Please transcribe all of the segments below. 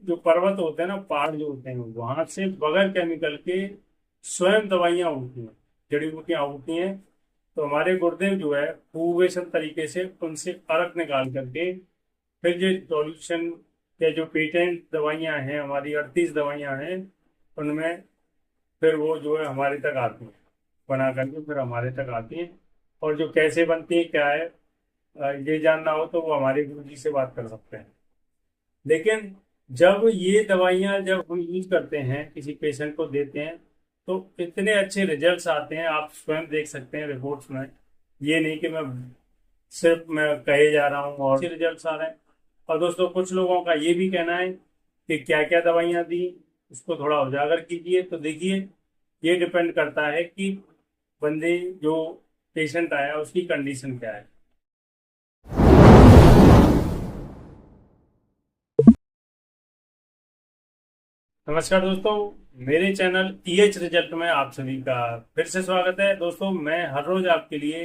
जो पर्वत होते हैं ना, पहाड़ जो होते हैं, वहां से बगैर केमिकल के स्वयं दवाइयां उगती हैं, जड़ी बूटियां उगती हैं। तो हमारे गुरुदेव जो है फूवेशन तरीके से उनसे अर्क निकाल करके फिर जो सॉल्यूशन या जो पेटेंट दवाइयां हैं, हमारी 38 दवाइयां हैं, उनमें फिर वो जो है हमारे तक आती हैं, बना करके फिर हमारे तक आती हैं। और जो कैसे बनती है क्या है, ये जानना हो तो वो हमारे गुरु जी से बात कर सकते हैं। लेकिन जब ये दवाइयाँ जब हम यूज करते हैं, किसी पेशेंट को देते हैं, तो इतने अच्छे रिजल्ट्स आते हैं, आप स्वयं देख सकते हैं रिपोर्ट्स में। ये नहीं कि मैं कहे जा रहा हूँ, और अच्छे रिजल्ट्स आ रहे हैं। और दोस्तों, कुछ लोगों का ये भी कहना है कि क्या क्या दवाइयाँ दी, उसको थोड़ा उजागर कीजिए। तो देखिए, ये डिपेंड करता है कि बंदे जो पेशेंट आया उसकी कंडीशन क्या है। नमस्कार दोस्तों, मेरे चैनल ईएच रिजल्ट में आप सभी का फिर से स्वागत है। दोस्तों, मैं हर रोज आपके लिए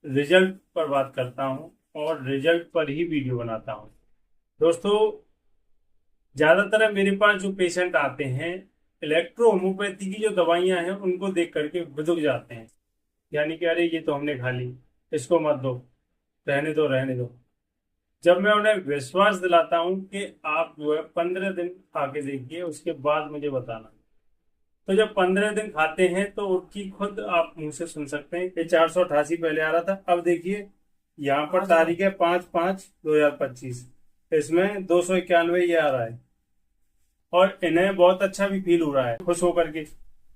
रिजल्ट पर बात करता हूं और रिजल्ट पर ही वीडियो बनाता हूं। दोस्तों, ज्यादातर मेरे पास जो पेशेंट आते हैं, इलेक्ट्रो होम्योपैथी की जो दवाइयां हैं उनको देख करके बिदुक जाते हैं। यानी कि अरे ये तो हमने खा ली, इसको मत दो, रहने दो रहने दो। जब मैं उन्हें विश्वास दिलाता हूं कि आप जो है 15 दिन खा के देखिए, उसके बाद मुझे बताना। तो जब 15 दिन खाते हैं तो उनकी खुद आप मुंह से सुन सकते हैं कि 488 पहले आ रहा था, अब देखिए यहाँ पर तारीख है 5/5/2025, इसमें 291 ये आ रहा है। और इन्हें बहुत अच्छा भी फील हो रहा है, खुश होकर के।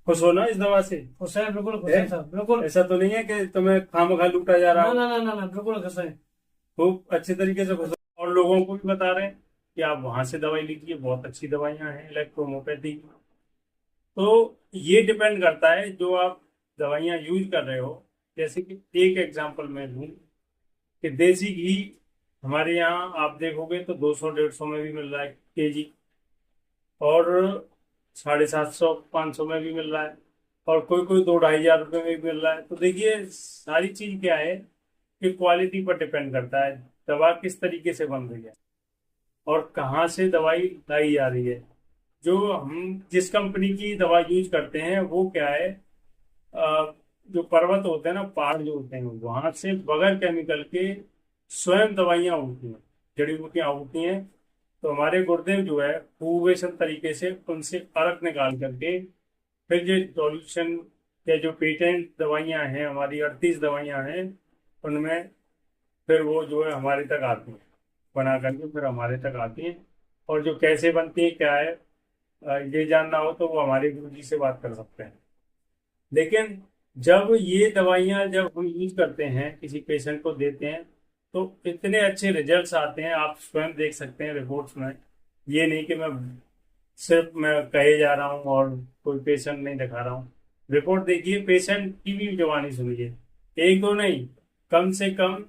खुश हो ना इस दवा से? खुश है, बिल्कुल खुश है साहब, बिल्कुल। ऐसा तो नहीं है कि तुम्हें खामखा लूटा जा रहा ना हो? ना ना ना ना, बिल्कुल खुश है। खूब अच्छे तरीके से खुश हो। और लोगों को भी बता रहे हैं कि आप वहां से दवाई लीजिए, बहुत अच्छी दवाइयां हैं इलेक्ट्रोहोम्योपैथी। तो ये डिपेंड करता है जो आप दवाइयाँ यूज कर रहे हो। जैसे कि एक एग्जांपल मैं लूँ कि देसी घी हमारे यहाँ आप देखोगे तो 200-150 में भी मिल रहा है केजी, और 750-500 में भी मिल रहा है, और कोई कोई 2-2,500 में भी मिल रहा है। तो देखिए, सारी चीज क्या है कि क्वालिटी पर डिपेंड करता है, दवा किस तरीके से बन रही है और कहाँ से दवाई लाई जा रही है। जो हम जिस कंपनी की दवा यूज करते हैं वो क्या है, जो पर्वत होते हैं ना, पहाड़ जो होते हैं, वहां से बगैर केमिकल के स्वयं दवाइयां उगती हैं, जड़ी बूटियां उगती हैं। तो हमारे गुरुदेव जो है फूवेशन तरीके से उनसे अर्क निकाल करके फिर जो सॉल्यूशन या जो पेटेंट दवाइयां हैं, हमारी 38 दवाइयां हैं, उनमें फिर वो जो है हमारे तक आती हैं, बना करके फिर हमारे तक आती हैं। और जो कैसे बनती है क्या है, ये जानना हो तो वो हमारे गुरु जी से बात कर सकते हैं। लेकिन जब ये दवाइयाँ जब हम यूज करते हैं, किसी पेशेंट को देते हैं, तो इतने अच्छे रिजल्ट्स आते हैं, आप स्वयं देख सकते हैं रिपोर्ट्स में। ये नहीं कि मैं कहे जा रहा हूँ और कोई पेशेंट नहीं दिखा रहा हूँ। रिपोर्ट देखिए, पेशेंट की भी जवानी सुनिए। एक दो नहीं, कम से कम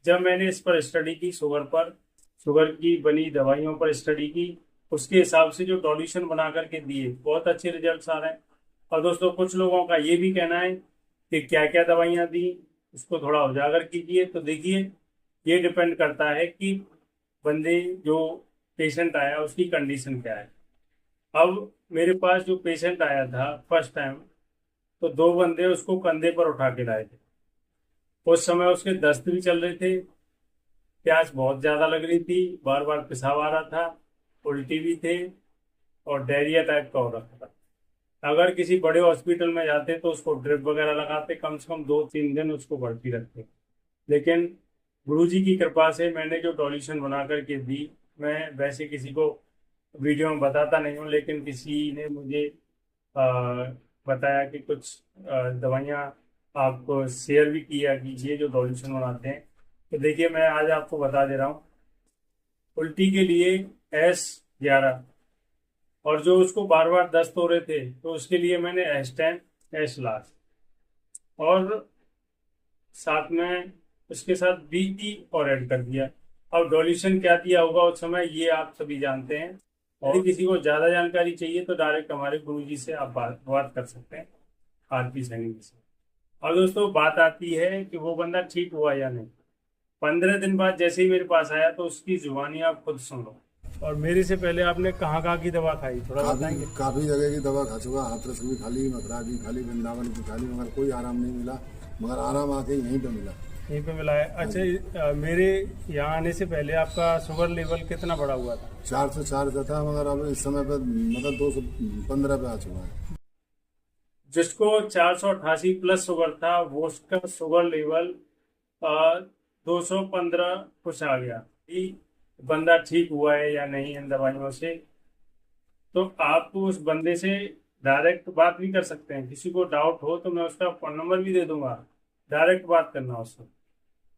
जब मैंने इस पर स्टडी की, शुगर की बनी दवाइयों पर स्टडी की, उसके हिसाब से जो सॉल्यूशन बना करके दिए, बहुत अच्छे रिजल्ट्स आ रहे हैं। और दोस्तों, कुछ लोगों का ये भी कहना है कि क्या क्या दवाइयाँ दी, उसको थोड़ा उजागर कीजिए। तो देखिए, ये डिपेंड करता है कि बंदे जो पेशेंट आया उसकी कंडीशन क्या है। अब मेरे पास जो पेशेंट आया था फर्स्ट टाइम, तो दो बंदे उसको कंधे पर उठा के लाए थे। उस समय उसके दस्त भी चल रहे थे, प्यास बहुत ज्यादा लग रही थी, बार बार पेशाब आ रहा था, उल्टी भी थे, और डायरिया टाइप का हो रखा था। अगर किसी बड़े हॉस्पिटल में जाते तो उसको ड्रिप वगैरह लगाते, कम से कम 2-3 दिन उसको भर्ती रखते। लेकिन गुरुजी की कृपा से मैंने जो सॉल्यूशन बना करके दी, मैं वैसे किसी को वीडियो में बताता नहीं हूँ, लेकिन किसी ने मुझे आ, बताया कि कुछ दवाइयाँ आपको शेयर भी किया कि ये जो सॉल्यूशन बनाते हैं। तो देखिए, मैं आज आपको बता दे रहा हूँ। उल्टी के लिए S11, और जो उसको बार बार दस्त हो रहे थे तो उसके लिए मैंने S10, S लास्ट, और साथ में उसके साथ BT और ऐड कर दिया। अब डोल्यूशन क्या दिया होगा उस समय, ये आप सभी जानते हैं। और यदि किसी को ज्यादा जानकारी चाहिए तो डायरेक्ट हमारे गुरु जी से आप बात कर सकते हैं, RP सैनी जी से। और दोस्तों, बात आती है कि वो बंदा ठीक हुआ या नहीं। 15 दिन बाद जैसे ही मेरे पास आया तो उसकी जुबानी आप खुद सुन लो। और मेरे से पहले आपने कहाँ कहाँ की दवा खाई, थोड़ा काफी बताएंगे? काफी जगह की दवा खा चुका, हाथरस भी खा ली, मथुरा की खा ली, वृंदावन की खा ली, मगर कोई आराम नहीं मिला। मगर आराम आके यहीं पे मिला। यहीं पे मिला है। अच्छा, मेरे यहाँ आने से पहले आपका शुगर लेवल कितना बढ़ा हुआ था? 404 का था, मगर अब इस समय पे मतलब 215 पे आ चुका है। जिसको 488 प्लस शुगर था, वो उसका शुगर लेवल 215 कुछ आ गया। कि बंदा ठीक हुआ है या नहीं इन दवाइयों से, तो आप उस बंदे से डायरेक्ट बात भी कर सकते हैं। किसी को डाउट हो तो मैं उसका फोन नंबर भी दे दूंगा, डायरेक्ट बात करना उससे।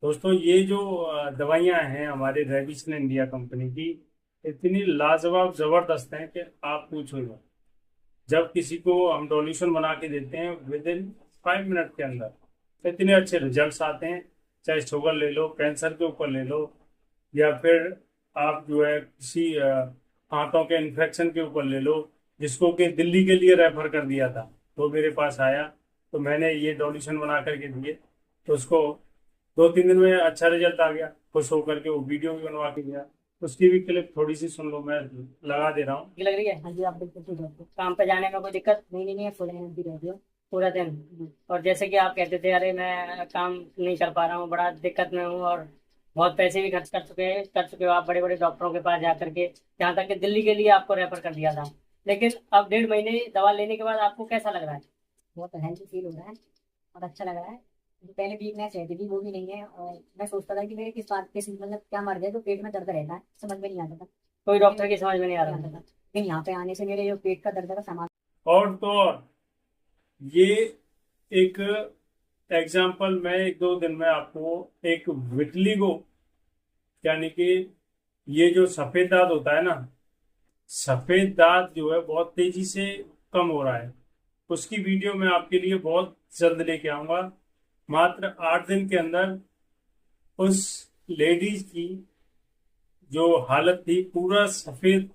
दोस्तों, ये जो दवाइयां हैं हमारे रेविसन इंडिया कंपनी की, इतनी लाजवाब जबरदस्त हैं कि आप पूछो ही मत। जब किसी को हम सॉल्यूशन बना के देते हैं विद इन 5 मिनट के अंदर इतने अच्छे रिजल्ट्स आते हैं। चाहे शुगर ले लो, कैंसर के ऊपर ले लो, या फिर आप जो है किसी हाथों के इन्फेक्शन के ऊपर ले लो। जिसको कि दिल्ली के लिए रेफर कर दिया था, तो मेरे पास आया, तो मैंने ये सॉल्यूशन बना करके दिए, तो उसको 2-3 दिन में अच्छा रिजल्ट आ गया। खुश होकर के वो वीडियो भी बनवा के दिया। उसकी भी क्लिप थोड़ी सी सुन लो, मैं लगा दे रहा हूँ। लग रही है? हाँ जी, आप बिल्कुल ठीक है। काम पे जाने में कोई दिक्कत नहीं है, फुल एनर्जी रहती है पूरा दिन। और जैसे कि आप कहते थे, अरे मैं काम नहीं कर पा रहा हूँ, बड़ा दिक्कत में हूँ, और बहुत पैसे भी खर्च कर चुके हो आप बड़े बड़े डॉक्टरों के पास जा करके, यहाँ तक कि दिल्ली के लिए आपको रेफर कर दिया था। लेकिन अब 1.5 महीने दवा लेने के बाद आपको कैसा लग रहा है? बहुत हेल्थी फील हो रहा है और अच्छा लग रहा है। जो पहले वीकनेस रहती थी वो भी नहीं है, और मैं सोचता था कि मेरे किस बात के मतलब क्या मर गया, तो पेट में दर्द रहता है, समझ में नहीं आता था। कोई डॉक्टर की समझ में नहीं आ रहा नहीं आता था। था, लेकिन यहाँ पे आने से मेरे जो पेट का दर्द का सामान। और तो और ये एक एग्जाम्पल मैं 1-2 दिन में आपको एक विटलिगो, यानी कि ये जो सफेद दाग होता है ना, सफेद दाग जो है बहुत तेजी से कम हो रहा है, उसकी वीडियो मैं आपके लिए बहुत जल्द लेके आऊंगा। मात्र 8 दिन के अंदर उस लेडीज की जो हालत थी, पूरा सफेद,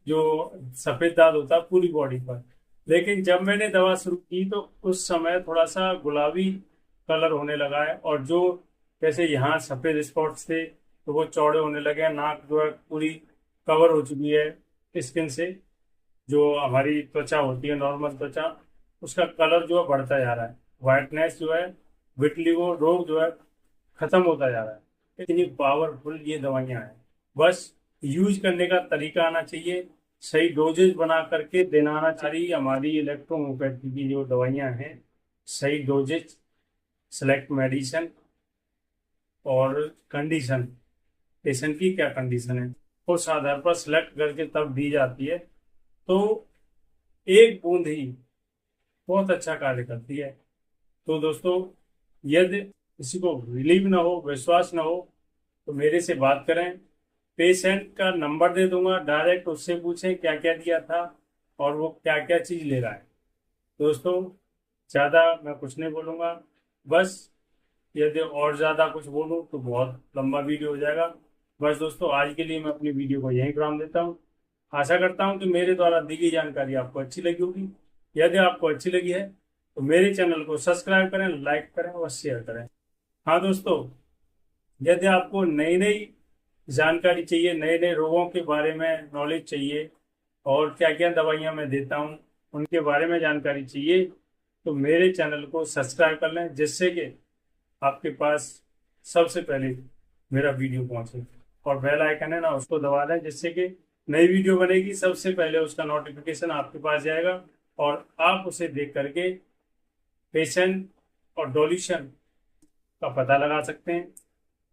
जो सफेद दाग होता है पूरी बॉडी पर। लेकिन जब मैंने दवा शुरू की तो उस समय थोड़ा सा गुलाबी कलर होने लगा है, और जो जैसे यहाँ सफेद स्पॉट्स थे तो वो चौड़े होने लगे हैं। नाक जो है पूरी कवर हो चुकी है स्किन से। जो हमारी त्वचा होती है, नॉर्मल त्वचा, उसका कलर जो है बढ़ता जा रहा है। वाइटनेस जो है, विटलिगो रोग जो है खत्म होता जा रहा है। इतनी पावरफुल ये दवाइयां हैं। बस यूज करने का तरीका आना चाहिए, सही डोजेज बना करके देना आना चाहिए। हमारी इलेक्ट्रोहोम्योपैथी की जो दवाइयां हैं, सही डोजेज, सेलेक्ट मेडिसिन और कंडीशन, पेशेंट की क्या कंडीशन है, उस आधार पर सिलेक्ट करके तब दी जाती है। तो एक बूंद ही बहुत अच्छा कार्य करती है। तो दोस्तों, यदि किसी को बिलीव ना हो, विश्वास ना हो, तो मेरे से बात करें। पेशेंट का नंबर दे दूंगा, डायरेक्ट उससे पूछें क्या क्या दिया था और वो क्या क्या चीज ले रहा है। दोस्तों, ज्यादा मैं कुछ नहीं बोलूंगा। बस यदि और ज्यादा कुछ बोलूं तो बहुत लंबा वीडियो हो जाएगा। बस दोस्तों, आज के लिए मैं अपनी वीडियो को यहीं विराम देता हूं। आशा करता हूं कि मेरे द्वारा दी गई जानकारी आपको अच्छी लगी होगी। यदि आपको अच्छी लगी है तो मेरे चैनल को सब्सक्राइब करें, लाइक करें और शेयर करें। हाँ दोस्तों, यदि आपको नई नई जानकारी चाहिए, नए नए रोगों के बारे में नॉलेज चाहिए, और क्या क्या दवाइयाँ मैं देता हूँ उनके बारे में जानकारी चाहिए, तो मेरे चैनल को सब्सक्राइब कर लें, जिससे कि आपके पास सबसे पहले मेरा वीडियो पहुंचे। और बेल आइकन है ना, उसको दबा दें, जिससे कि नई वीडियो बनेगी सबसे पहले उसका नोटिफिकेशन आपके पास जाएगा, और आप उसे देख करके पेशेंट और सॉल्यूशन का पता लगा सकते हैं।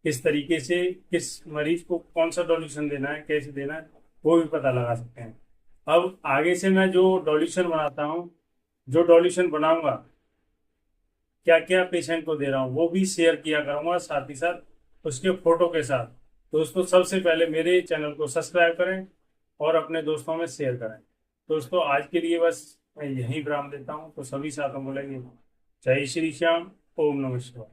किस तरीके से किस मरीज को कौन सा सॉल्यूशन देना है, कैसे देना है, वो भी पता लगा सकते हैं। अब आगे से मैं जो सॉल्यूशन बनाता हूँ, जो सॉल्यूशन बनाऊंगा, क्या क्या पेशेंट को दे रहा हूँ, वो भी शेयर किया करूंगा, साथ ही साथ उसके फोटो के साथ। दोस्तों, सबसे पहले मेरे चैनल को सब्सक्राइब करें और अपने दोस्तों में शेयर करें। दोस्तों, आज के लिए बस मैं यहीं विराम देता हूँ। तो सभी साथों बोलेंगे जय श्री श्याम, ओम नमः शिवाय।